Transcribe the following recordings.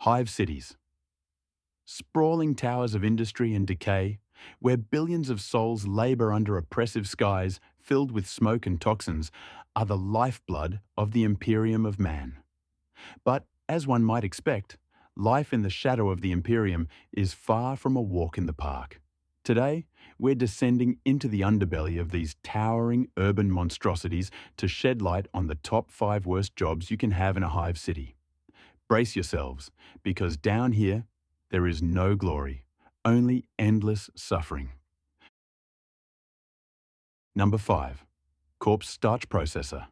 Hive cities, sprawling towers of industry and decay, where billions of souls labour under oppressive skies filled with smoke and toxins, are the lifeblood of the imperium of man. But, as one might expect, life in the shadow of the imperium is far from a walk in the park. Today, we're descending into the underbelly of these towering urban monstrosities to shed light on the top 5 worst jobs you can have in a hive city. Brace yourselves, because down here, there is no glory, only endless suffering. Number 5. Corpse starch processor.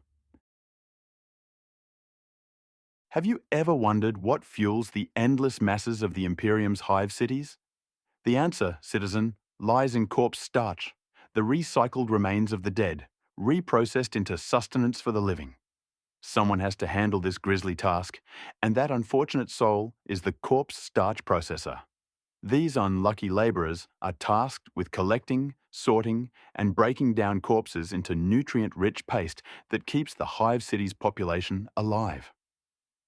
Have you ever wondered what fuels the endless masses of the Imperium's hive cities? The answer, citizen, lies in corpse starch, the recycled remains of the dead, reprocessed into sustenance for the living. Someone has to handle this grisly task, and that unfortunate soul is the corpse starch processor. These unlucky labourers are tasked with collecting, sorting, and breaking down corpses into nutrient-rich paste that keeps the hive city's population alive.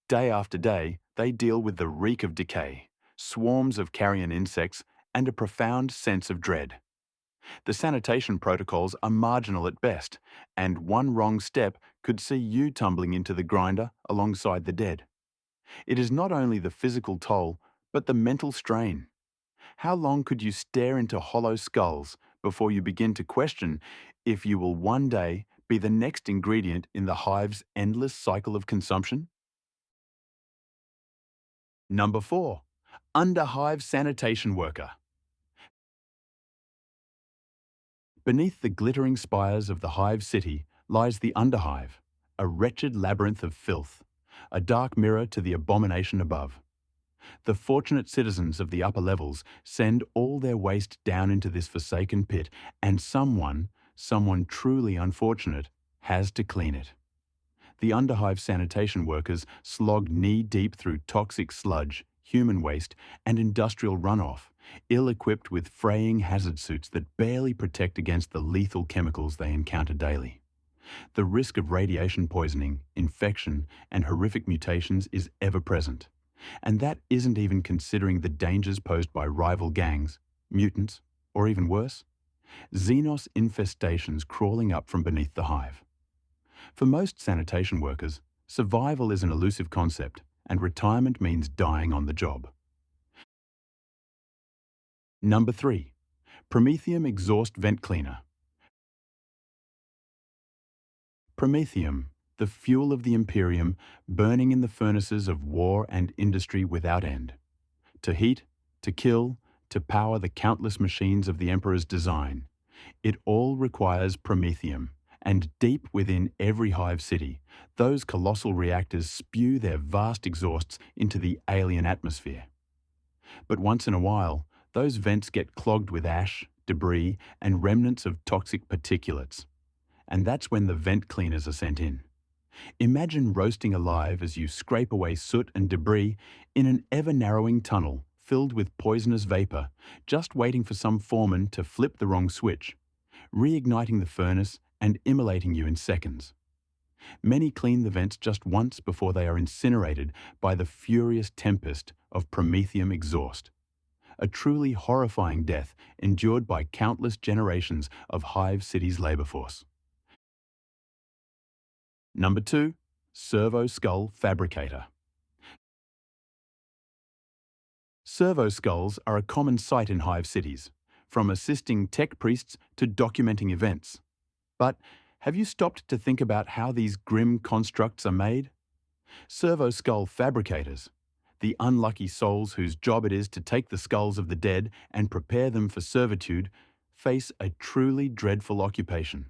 Day after day, they deal with the reek of decay, swarms of carrion insects, and a profound sense of dread. The sanitation protocols are marginal at best, and one wrong step could see you tumbling into the grinder alongside the dead. It is not only the physical toll, but the mental strain. How long could you stare into hollow skulls before you begin to question if you will one day be the next ingredient in the hive's endless cycle of consumption? Number 4. Underhive sanitation worker. Beneath the glittering spires of the hive city lies the underhive, a wretched labyrinth of filth, a dark mirror to the abomination above. The fortunate citizens of the upper levels send all their waste down into this forsaken pit, and someone truly unfortunate, has to clean it. The underhive sanitation workers slog knee-deep through toxic sludge, human waste, and industrial runoff, ill-equipped with fraying hazard suits that barely protect against the lethal chemicals they encounter daily. The risk of radiation poisoning, infection, and horrific mutations is ever present. And that isn't even considering the dangers posed by rival gangs, mutants, or even worse, xenos infestations crawling up from beneath the hive. For most sanitation workers, survival is an elusive concept, and retirement means dying on the job. Number 3. Promethium exhaust vent cleaner. Promethium, the fuel of the Imperium, burning in the furnaces of war and industry without end. To heat, to kill, to power the countless machines of the Emperor's design. It all requires promethium, and deep within every hive city, those colossal reactors spew their vast exhausts into the alien atmosphere. But once in a while, those vents get clogged with ash, debris, and remnants of toxic particulates. And that's when the vent cleaners are sent in. Imagine roasting alive as you scrape away soot and debris in an ever-narrowing tunnel filled with poisonous vapor, just waiting for some foreman to flip the wrong switch, reigniting the furnace and immolating you in seconds. Many clean the vents just once before they are incinerated by the furious tempest of promethium exhaust. A truly horrifying death endured by countless generations of Hive City's labor force. Number 2. Servo Skull Fabricator. Servo skulls are a common sight in Hive cities, from assisting tech priests to documenting events. But have you stopped to think about how these grim constructs are made? Servo skull fabricators, the unlucky souls whose job it is to take the skulls of the dead and prepare them for servitude, face a truly dreadful occupation.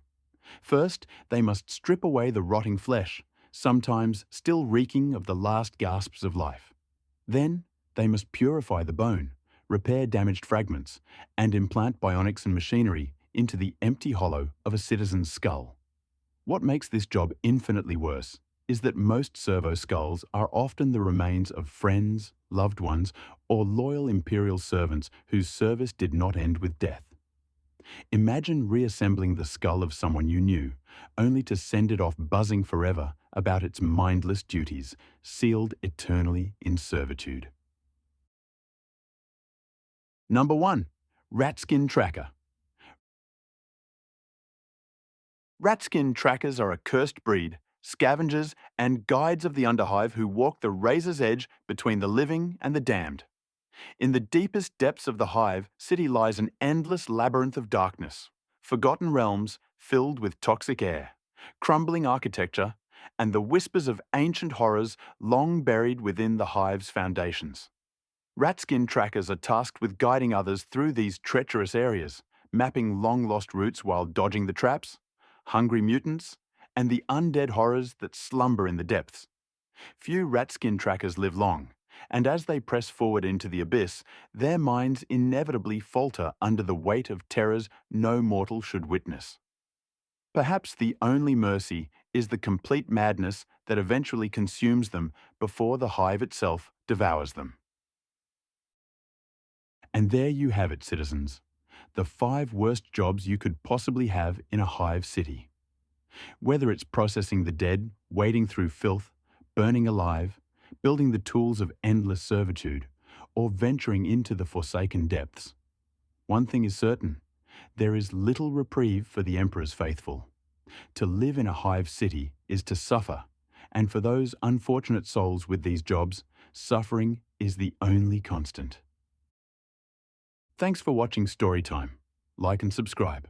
First, they must strip away the rotting flesh, sometimes still reeking of the last gasps of life. Then, they must purify the bone, repair damaged fragments, and implant bionics and machinery into the empty hollow of a citizen's skull. What makes this job infinitely worse is that most servo skulls are often the remains of friends, loved ones, or loyal imperial servants whose service did not end with death. Imagine reassembling the skull of someone you knew, only to send it off buzzing forever about its mindless duties, sealed eternally in servitude. Number 1. Rat skin tracker. Rat skin trackers are a cursed breed, scavengers and guides of the underhive who walk the razor's edge between the living and the damned. In the deepest depths of the hive city lies an endless labyrinth of darkness, forgotten realms filled with toxic air, crumbling architecture, and the whispers of ancient horrors long buried within the hive's foundations. Rat skin trackers are tasked with guiding others through these treacherous areas, mapping long-lost routes while dodging the traps, hungry mutants, and the undead horrors that slumber in the depths. Few rat skin trackers live long, and as they press forward into the abyss, their minds inevitably falter under the weight of terrors no mortal should witness. Perhaps the only mercy is the complete madness that eventually consumes them before the hive itself devours them. And there you have it, citizens. The 5 worst jobs you could possibly have in a hive city. Whether it's processing the dead, wading through filth, burning alive, building the tools of endless servitude, or venturing into the forsaken depths. One thing is certain, there is little reprieve for the Emperor's faithful. To live in a hive city is to suffer, and for those unfortunate souls with these jobs, suffering is the only constant. Thanks for watching Storytime. Like and subscribe.